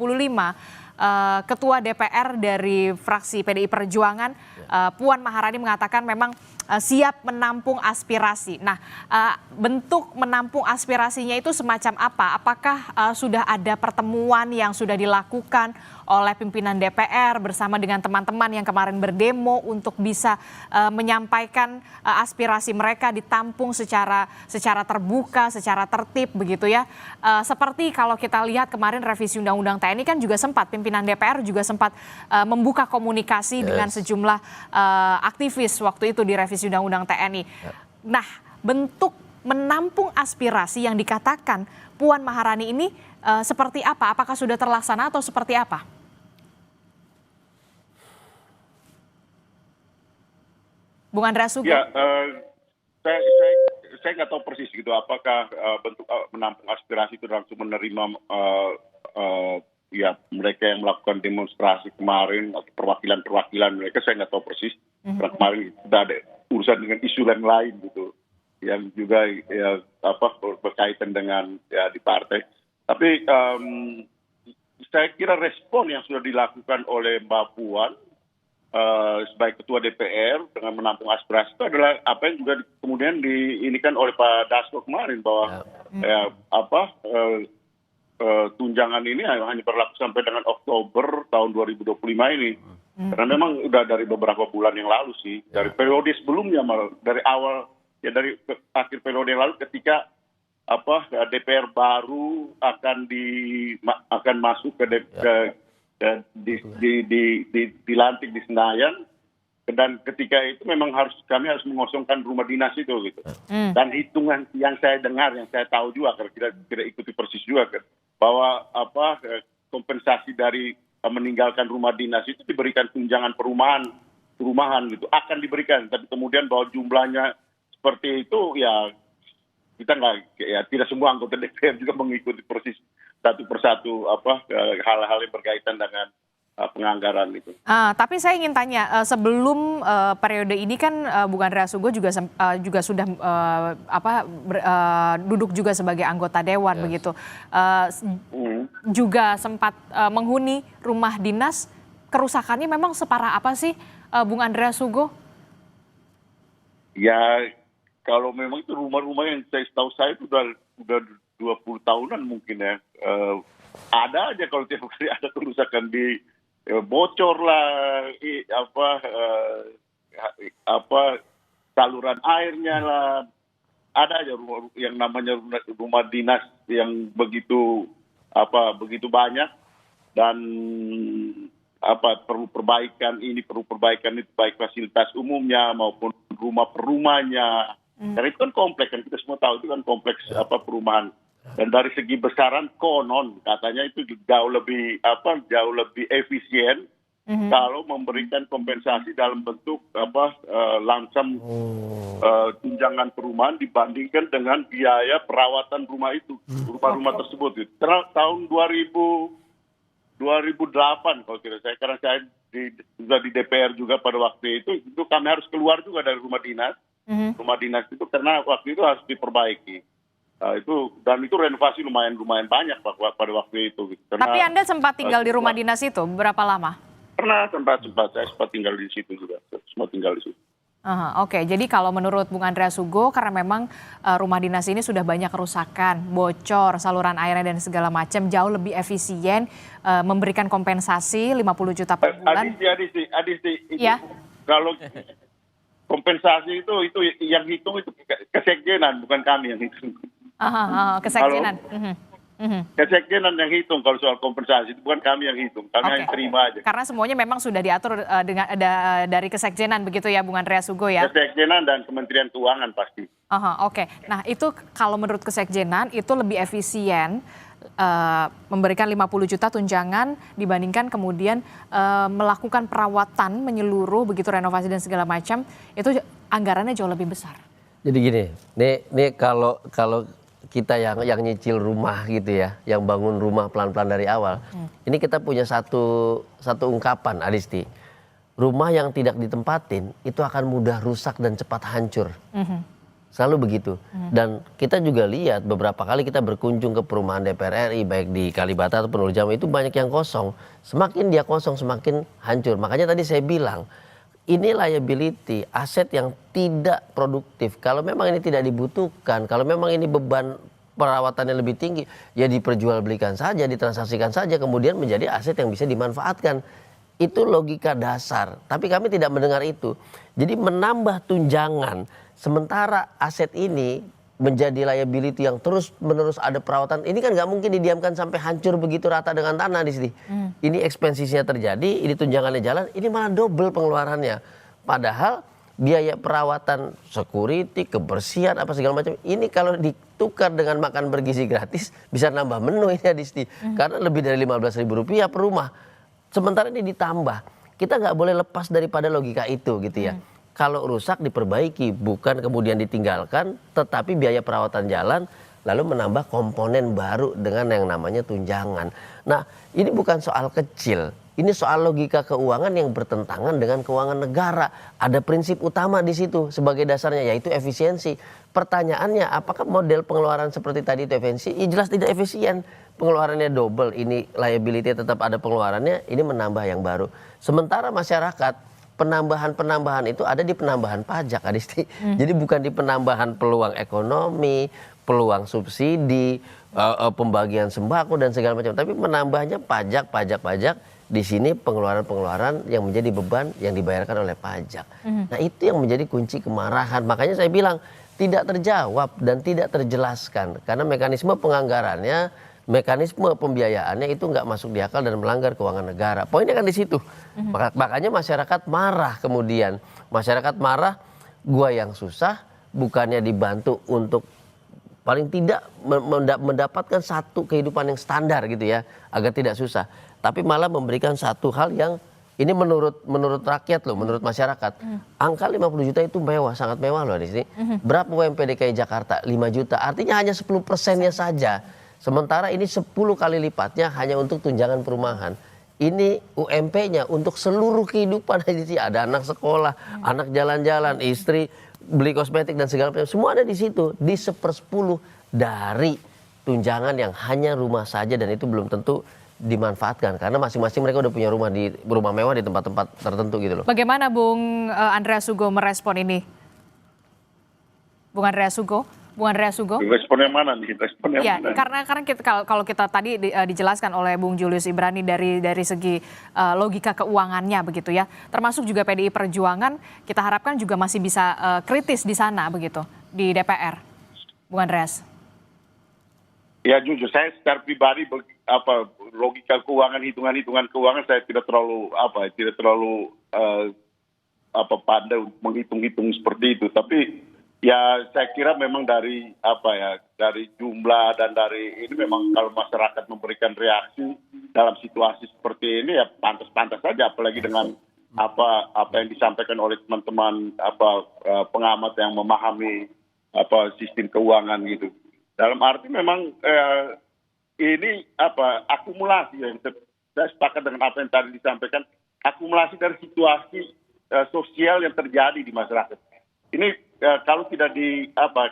Speaker 1: Ketua DPR dari fraksi PDI Perjuangan, Puan Maharani mengatakan memang siap menampung aspirasi. Nah, bentuk menampung aspirasinya itu semacam apa? Apakah sudah ada pertemuan yang sudah dilakukan oleh pimpinan DPR bersama dengan teman-teman yang kemarin berdemo untuk bisa menyampaikan aspirasi mereka ditampung secara terbuka, secara tertib begitu ya. Seperti kalau kita lihat kemarin revisi Undang-Undang TNI kan juga sempat pimpinan DPR juga sempat membuka komunikasi dengan sejumlah aktivis waktu itu di revisi Undang-Undang TNI. Nah, bentuk menampung aspirasi yang dikatakan Puan Maharani ini seperti apa? Apakah sudah terlaksana atau seperti apa? Bung Andreas Sugo.
Speaker 4: Ya, saya nggak tahu persis gitu. Apakah bentuk menampung aspirasi itu langsung menerima ya mereka yang melakukan demonstrasi kemarin atau perwakilan mereka, saya nggak tahu persis. Karena kemarin sudah ada urusan dengan isu yang lain gitu, yang juga ya berkaitan dengan ya di partai. Tapi saya kira respon yang sudah dilakukan oleh Mbak Puan sebagai ketua DPR dengan menampung aspirasi itu adalah apa yang juga kemudian diinikan oleh Pak Dasko kemarin bahwa tunjangan ini hanya berlaku sampai dengan Oktober tahun 2025 ini. Karena memang udah dari beberapa bulan yang lalu sih, dari periode sebelumnya malah dari awal ya dari akhir periode yang lalu ketika DPR baru akan masuk ke dilantik di Senayan, dan ketika itu memang kami harus mengosongkan rumah dinas itu gitu. Dan hitungan yang saya dengar, yang saya tahu juga karena kita tidak ikuti persis juga kan, bahwa kompensasi dari meninggalkan rumah dinas itu diberikan tunjangan perumahan gitu, akan diberikan, tapi kemudian bahwa jumlahnya seperti itu ya kita tidak semua anggota DPR juga mengikuti persis satu persatu hal-hal yang berkaitan dengan penganggaran itu.
Speaker 1: Tapi saya ingin tanya, sebelum periode ini kan Bung Andreas Sugo juga sudah duduk juga sebagai anggota dewan begitu, juga sempat menghuni rumah dinas. Kerusakannya memang separah apa sih, Bung Andreas Sugo?
Speaker 4: Ya kalau memang itu rumah-rumah yang setahu saya itu udah 20 tahunan mungkin ya. Ada aja kalau tiap kali ada kerusakan di bocor lah, saluran airnya lah, ada aja yang namanya rumah dinas yang begitu banyak, dan perlu perbaikan itu, baik fasilitas umumnya maupun rumah per rumahnya. Karena itu kan kompleks, kan kita semua tahu itu kan kompleks perumahan. Dan dari segi besaran konon katanya itu jauh lebih efisien kalau memberikan kompensasi dalam bentuk langsam tunjangan perumahan dibandingkan dengan biaya perawatan rumah itu, rumah-rumah tersebut. Karena tahun 2008 kalau tidak saya, karena saya sudah di DPR juga pada waktu itu kami harus keluar juga dari rumah dinas. Rumah dinas itu karena waktu itu harus diperbaiki. Itu renovasi lumayan banyak pada waktu itu. Karena,
Speaker 1: tapi Anda sempat tinggal di rumah dinas itu berapa lama?
Speaker 4: Pernah, saya sempat tinggal di situ juga. Semua tinggal di situ.
Speaker 1: Oke, jadi kalau menurut Bung Andreas Sugo, karena memang rumah dinas ini sudah banyak kerusakan, bocor, saluran airnya dan segala macam, jauh lebih efisien memberikan kompensasi 50 juta per bulan.
Speaker 4: Adisti,
Speaker 1: ya?
Speaker 4: Kalau kompensasi itu yang hitung itu kesekjenan, bukan kami yang hitung.
Speaker 1: Kesekjenan.
Speaker 4: Kesekjenan yang hitung kalau soal kompensasi, itu bukan kami yang hitung, kami hanya terima aja.
Speaker 1: Karena semuanya memang sudah diatur dari kesekjenan begitu ya, Bung Andreas Sugo ya?
Speaker 4: Kesekjenan dan Kementerian Keuangan pasti.
Speaker 1: Oke. Nah itu kalau menurut kesekjenan itu lebih efisien memberikan 50 juta tunjangan dibandingkan kemudian melakukan perawatan menyeluruh begitu, renovasi dan segala macam, itu anggarannya jauh lebih besar. Jadi
Speaker 3: gini, nih kalau kita yang nyicil rumah gitu ya, yang bangun rumah pelan-pelan dari awal, ini kita punya satu ungkapan, Adisti, rumah yang tidak ditempatin itu akan mudah rusak dan cepat hancur. Selalu begitu. Dan kita juga lihat beberapa kali kita berkunjung ke perumahan DPR RI, baik di Kalibata atau Nurul Jamil, itu banyak yang kosong. Semakin dia kosong, semakin hancur. Makanya tadi saya bilang, ini liability, aset yang tidak produktif. Kalau memang ini tidak dibutuhkan, kalau memang ini beban perawatannya lebih tinggi, ya diperjualbelikan saja, ditransaksikan saja, kemudian menjadi aset yang bisa dimanfaatkan. Itu logika dasar. Tapi kami tidak mendengar itu. Jadi menambah tunjangan, sementara aset ini menjadi liability yang terus-menerus ada perawatan. Ini kan nggak mungkin didiamkan sampai hancur begitu rata dengan tanah di sini. Ini ekspansinya terjadi, ini tunjangannya jalan, ini malah double pengeluarannya. Padahal biaya perawatan, security, kebersihan, apa segala macam. Ini kalau ditukar dengan makan bergizi gratis, bisa nambah menu ini di sini. Karena lebih dari Rp15.000 per rumah. Sementara ini ditambah. Kita nggak boleh lepas daripada logika itu gitu ya. Kalau rusak diperbaiki, bukan kemudian ditinggalkan, tetapi biaya perawatan jalan, lalu menambah komponen baru dengan yang namanya tunjangan. Nah, ini bukan soal kecil, ini soal logika keuangan yang bertentangan dengan keuangan negara. Ada prinsip utama di situ sebagai dasarnya, yaitu efisiensi. Pertanyaannya, apakah model pengeluaran seperti tadi itu efisiensi? Ya jelas tidak efisien. Pengeluarannya double, ini liability tetap ada pengeluarannya, ini menambah yang baru. Sementara masyarakat, penambahan-penambahan itu ada di penambahan pajak, Adisti. Jadi bukan di penambahan peluang ekonomi, peluang subsidi, pembagian sembako dan segala macam. Tapi menambahnya pajak. Di sini pengeluaran-pengeluaran yang menjadi beban yang dibayarkan oleh pajak. Nah itu yang menjadi kunci kemarahan. Makanya saya bilang tidak terjawab dan tidak terjelaskan. Karena mekanisme penganggarannya, mekanisme pembiayaannya itu nggak masuk di akal dan melanggar keuangan negara. Poinnya kan di situ. Makanya masyarakat marah kemudian. Masyarakat marah, gua yang susah, bukannya dibantu untuk paling tidak mendapatkan satu kehidupan yang standar gitu ya, agar tidak susah. Tapi malah memberikan satu hal yang ini menurut rakyat loh, menurut masyarakat. Angka 50 juta itu mewah, sangat mewah loh di sini. Berapa UMP DKI Jakarta? 5 juta. Artinya hanya 10%-nya saja. Sementara ini 10 kali lipatnya hanya untuk tunjangan perumahan. Ini UMP-nya untuk seluruh kehidupan. Ada anak sekolah, anak jalan-jalan, istri beli kosmetik dan segala macam. Semua ada di situ. Di 1/10 dari tunjangan yang hanya rumah saja, dan itu belum tentu dimanfaatkan. Karena masing-masing mereka udah punya rumah mewah di tempat-tempat tertentu gitu loh.
Speaker 1: Bagaimana Bung Andreas Hugo merespon ini? Bung Andreas Hugo?
Speaker 4: Respon yang mana nih? Respon yang
Speaker 1: ya,
Speaker 4: mana?
Speaker 1: Karena kita, kalau kita tadi dijelaskan oleh Bung Julius Ibrani dari segi logika keuangannya begitu ya, termasuk juga PDI Perjuangan, kita harapkan juga masih bisa kritis di sana begitu di DPR, Bung Andreas.
Speaker 4: Ya jujur, saya secara pribadi logika keuangan, hitungan keuangan saya tidak terlalu pandai menghitung-hitung seperti itu. Tapi ya saya kira memang dari jumlah dan dari ini memang kalau masyarakat memberikan reaksi dalam situasi seperti ini ya pantas-pantas saja, apalagi dengan apa yang disampaikan oleh teman-teman pengamat yang memahami sistem keuangan gitu. Dalam arti memang ini akumulasi, yang saya sepakat dengan apa yang tadi disampaikan, akumulasi dari situasi sosial yang terjadi di masyarakat. Ini kalau tidak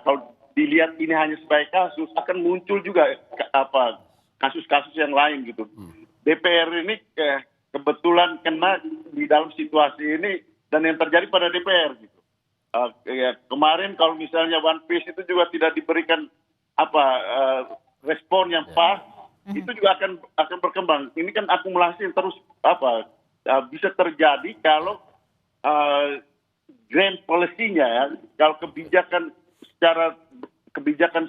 Speaker 4: kalau dilihat ini hanya sebagai kasus, akan muncul juga kasus-kasus yang lain gitu. DPR ini kebetulan kena di dalam situasi ini, dan yang terjadi pada DPR gitu. Kemarin kalau misalnya One Piece itu juga tidak diberikan respon yang pas, itu juga akan berkembang. Ini kan akumulasi yang terus bisa terjadi kalau grand policy-nya ya, kalau kebijakan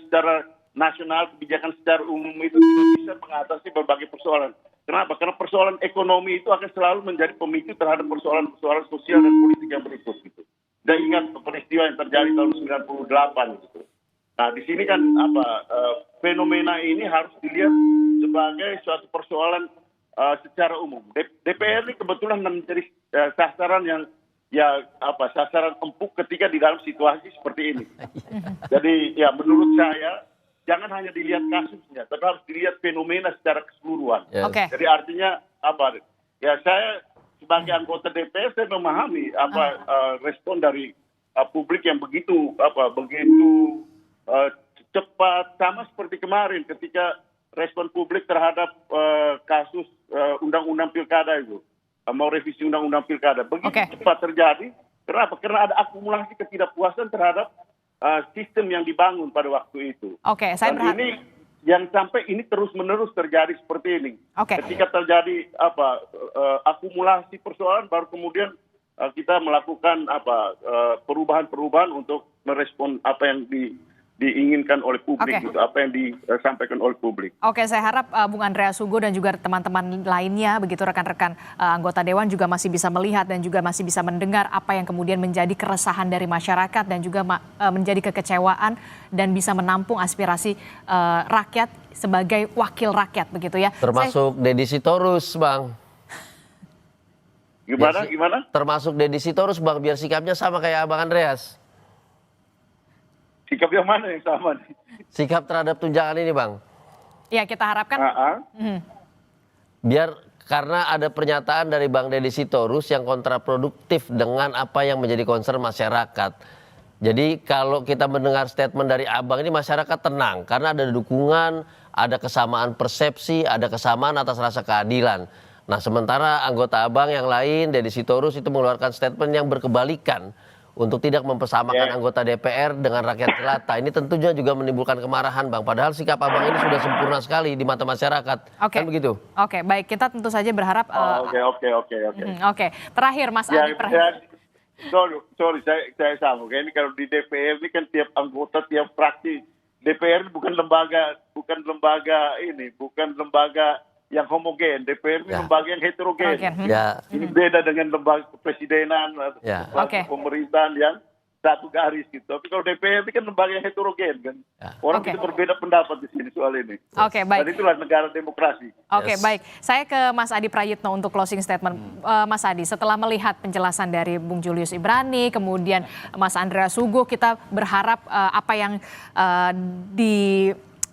Speaker 4: secara nasional, kebijakan secara umum itu bisa mengatasi berbagai persoalan. Kenapa? Karena persoalan ekonomi itu akan selalu menjadi pemicu terhadap persoalan-persoalan sosial dan politik yang berikut gitu. Dan ingat peristiwa yang terjadi tahun 98 gitu. Nah, di sini kan fenomena ini harus dilihat sebagai suatu persoalan secara umum. DPR ini kebetulan menjadi sasaran yang sasaran empuk ketika di dalam situasi seperti ini. Jadi ya menurut saya jangan hanya dilihat kasusnya, tapi harus dilihat fenomena secara keseluruhan.
Speaker 3: Yes.
Speaker 1: Okay.
Speaker 4: Jadi artinya ya saya sebagai anggota DPR saya memahami respon dari publik yang begitu cepat, sama seperti kemarin ketika respon publik terhadap kasus undang-undang pilkada itu, mau revisi undang-undang pilkada, begitu cepat terjadi. Kenapa? Karena ada akumulasi ketidakpuasan terhadap sistem yang dibangun pada waktu itu. Dan ini yang sampai ini terus-menerus terjadi seperti ini. Ketika terjadi akumulasi persoalan, baru kemudian kita melakukan perubahan-perubahan untuk merespon apa yang diinginkan oleh publik, gitu, apa yang disampaikan oleh publik.
Speaker 1: Saya harap Bung Andreas Hugo dan juga teman-teman lainnya, begitu rekan-rekan anggota Dewan juga masih bisa melihat dan juga masih bisa mendengar apa yang kemudian menjadi keresahan dari masyarakat dan juga menjadi kekecewaan dan bisa menampung aspirasi rakyat sebagai wakil rakyat, begitu ya.
Speaker 3: Termasuk Deddy Sitorus, Bang.
Speaker 4: Gimana?
Speaker 3: Termasuk Deddy Sitorus, Bang, biar sikapnya sama kayak Bang Andreas.
Speaker 4: Sikap yang mana yang sama nih?
Speaker 3: Sikap terhadap tunjangan ini, Bang.
Speaker 1: Ya, kita harapkan.
Speaker 3: Biar karena ada pernyataan dari Bang Deddy Sitorus yang kontraproduktif dengan apa yang menjadi concern masyarakat. Jadi kalau kita mendengar statement dari Abang ini, masyarakat tenang karena ada dukungan, ada kesamaan persepsi, ada kesamaan atas rasa keadilan. Nah, sementara anggota Abang yang lain, Deddy Sitorus, itu mengeluarkan statement yang berkebalikan untuk tidak mempersamakan anggota DPR dengan rakyat jelata. Ini tentunya juga menimbulkan kemarahan, Bang. Padahal sikap Abang ini sudah sempurna sekali di mata masyarakat. Kan begitu?
Speaker 1: Baik. Kita tentu saja berharap... Oke. Terakhir, Mas Adi.
Speaker 4: Sorry, saya sambung. Ini kalau di DPR ini kan tiap anggota, tiap fraksi. DPR ini bukan lembaga yang homogen. DPR ini lembaga yang heterogen. Ini beda dengan lembaga kepresidenan, pemerintahan yang satu garis gitu. Tapi kalau DPR ini kan lembaga yang heterogen kan. Orang bisa berbeda pendapat di sini soal ini.
Speaker 1: Baik.
Speaker 4: Dan itulah negara demokrasi.
Speaker 1: Baik. Saya ke Mas Adi Prayitno untuk closing statement. Mas Adi, setelah melihat penjelasan dari Bung Julius Ibrani, kemudian Mas Andreas Hugo, kita berharap apa yang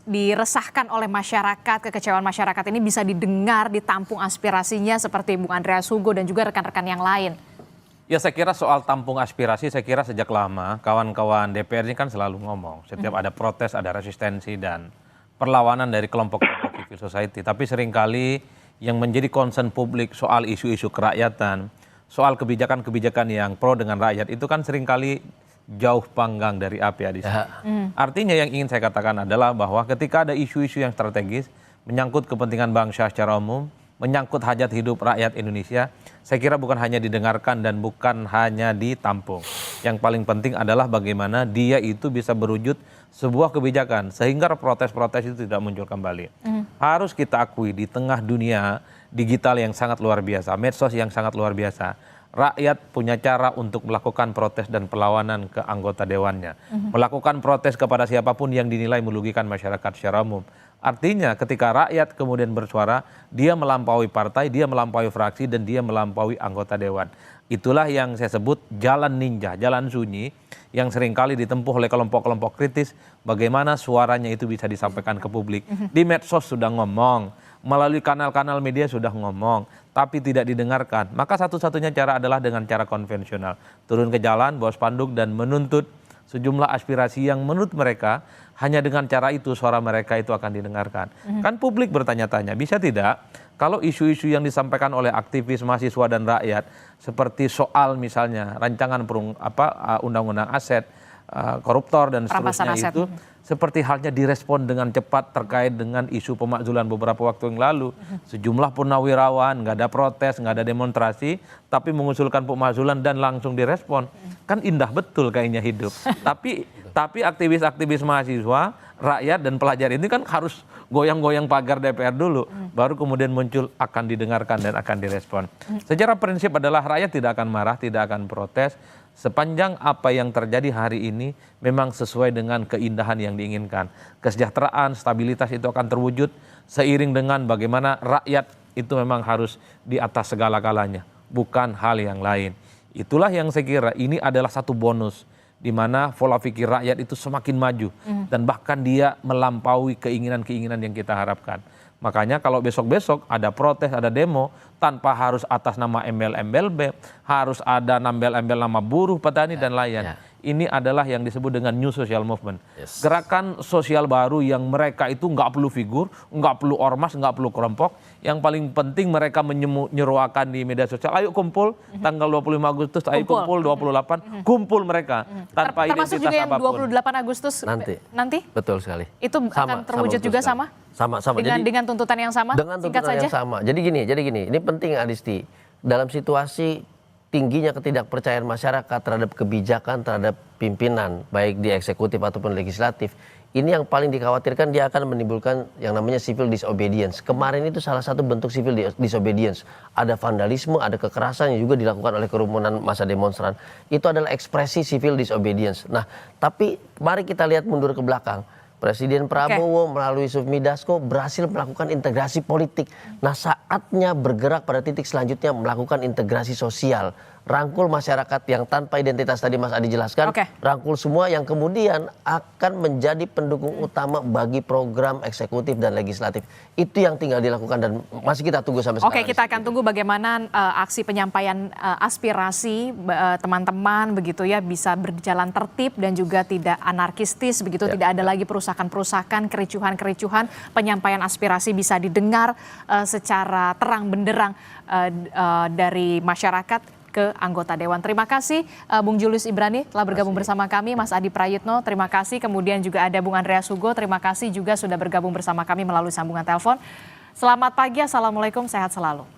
Speaker 1: diresahkan oleh masyarakat, kekecewaan masyarakat ini bisa didengar, ditampung aspirasinya seperti Bung Andreas Hugo dan juga rekan-rekan yang lain.
Speaker 2: Ya, saya kira soal tampung aspirasi, saya kira sejak lama kawan-kawan DPR ini kan selalu ngomong. Setiap ada protes, ada resistensi dan perlawanan dari kelompok-kelompok civil society. Tapi seringkali yang menjadi concern publik soal isu-isu kerakyatan, soal kebijakan-kebijakan yang pro dengan rakyat itu kan seringkali jauh panggang dari api di sini. Artinya yang ingin saya katakan adalah bahwa ketika ada isu-isu yang strategis menyangkut kepentingan bangsa secara umum, menyangkut hajat hidup rakyat Indonesia, saya kira bukan hanya didengarkan dan bukan hanya ditampung. Yang paling penting adalah bagaimana dia itu bisa berwujud sebuah kebijakan sehingga protes-protes itu tidak muncul kembali. Harus kita akui di tengah dunia digital yang sangat luar biasa, medsos yang sangat luar biasa, rakyat punya cara untuk melakukan protes dan perlawanan ke anggota dewannya. Melakukan protes kepada siapapun yang dinilai merugikan masyarakat secara umum. Artinya ketika rakyat kemudian bersuara, dia melampaui partai, dia melampaui fraksi, dan dia melampaui anggota dewan. Itulah yang saya sebut jalan ninja, jalan sunyi yang seringkali ditempuh oleh kelompok-kelompok kritis. Bagaimana suaranya itu bisa disampaikan ke publik. Di medsos sudah ngomong, melalui kanal-kanal media sudah ngomong, tapi tidak didengarkan. Maka satu-satunya cara adalah dengan cara konvensional. Turun ke jalan, bawa spanduk dan menuntut sejumlah aspirasi yang menurut mereka hanya dengan cara itu suara mereka itu akan didengarkan. Kan publik bertanya-tanya, bisa tidak kalau isu-isu yang disampaikan oleh aktivis mahasiswa dan rakyat seperti soal misalnya rancangan undang-undang aset, koruptor dan seterusnya itu seperti halnya direspon dengan cepat terkait dengan isu pemakzulan beberapa waktu yang lalu. Sejumlah purnawirawan, nggak ada protes, nggak ada demonstrasi, tapi mengusulkan pemakzulan dan langsung direspon. Kan indah betul kayaknya hidup. Tapi aktivis-aktivis mahasiswa, rakyat dan pelajar ini kan harus goyang-goyang pagar DPR dulu. Baru kemudian muncul akan didengarkan dan akan direspon. Secara prinsip adalah rakyat tidak akan marah, tidak akan protes. Sepanjang apa yang terjadi hari ini memang sesuai dengan keindahan yang diinginkan. Kesejahteraan, stabilitas itu akan terwujud seiring dengan bagaimana rakyat itu memang harus di atas segala-galanya, bukan hal yang lain. Itulah yang saya kira ini adalah satu bonus di mana pola pikir rakyat itu semakin maju dan bahkan dia melampaui keinginan-keinginan yang kita harapkan. Makanya kalau besok-besok ada protes, ada demo, tanpa harus atas nama embel-embel B, harus ada embel-embel nama buruh, petani, dan layan. ini adalah yang disebut dengan New Social Movement.
Speaker 3: Yes.
Speaker 2: Gerakan sosial baru yang mereka itu nggak perlu figur, nggak perlu ormas, nggak perlu kelompok. Yang paling penting mereka menyeruakan di media sosial, ayo kumpul tanggal 25 Agustus, ayo kumpul 28, kumpul mereka tanpa
Speaker 1: Termasuk
Speaker 2: identitas
Speaker 1: juga yang
Speaker 2: apapun.
Speaker 1: 28 Agustus
Speaker 3: Nanti. Betul sekali.
Speaker 1: Itu akan terwujud juga sama?
Speaker 3: Sama.
Speaker 1: Dengan tuntutan yang sama?
Speaker 3: Dengan
Speaker 1: Singkat
Speaker 3: tuntutan
Speaker 1: saja.
Speaker 3: yang sama. Jadi gini, ini penting Adisti. Dalam situasi tingginya ketidakpercayaan masyarakat terhadap kebijakan, terhadap pimpinan, baik di eksekutif ataupun legislatif, ini yang paling dikhawatirkan dia akan menimbulkan yang namanya civil disobedience. Kemarin itu salah satu bentuk civil disobedience. Ada vandalisme, ada kekerasan yang juga dilakukan oleh kerumunan massa demonstran. Itu adalah ekspresi civil disobedience. Nah, tapi mari kita lihat mundur ke belakang. Presiden Prabowo melalui Sufmi Dasko berhasil melakukan integrasi politik. Nah, saatnya bergerak pada titik selanjutnya melakukan integrasi sosial. Rangkul masyarakat yang tanpa identitas tadi Mas Adi jelaskan. Rangkul semua yang kemudian akan menjadi pendukung utama bagi program eksekutif dan legislatif. Itu yang tinggal dilakukan dan masih kita tunggu sampai sekarang.
Speaker 1: Oke, kita akan tunggu bagaimana aksi penyampaian aspirasi teman-teman begitu ya bisa berjalan tertib dan juga tidak anarkistis begitu, tidak ada lagi perusakan-perusakan, kericuhan-kericuhan, penyampaian aspirasi bisa didengar secara terang benderang dari masyarakat ke anggota Dewan. Terima kasih Bung Julius Ibrani telah bergabung bersama kami, Mas Adi Prayitno, terima kasih. Kemudian juga ada Bung Andreas Hugo, terima kasih juga sudah bergabung bersama kami melalui sambungan telepon. Selamat pagi, Assalamualaikum, sehat selalu.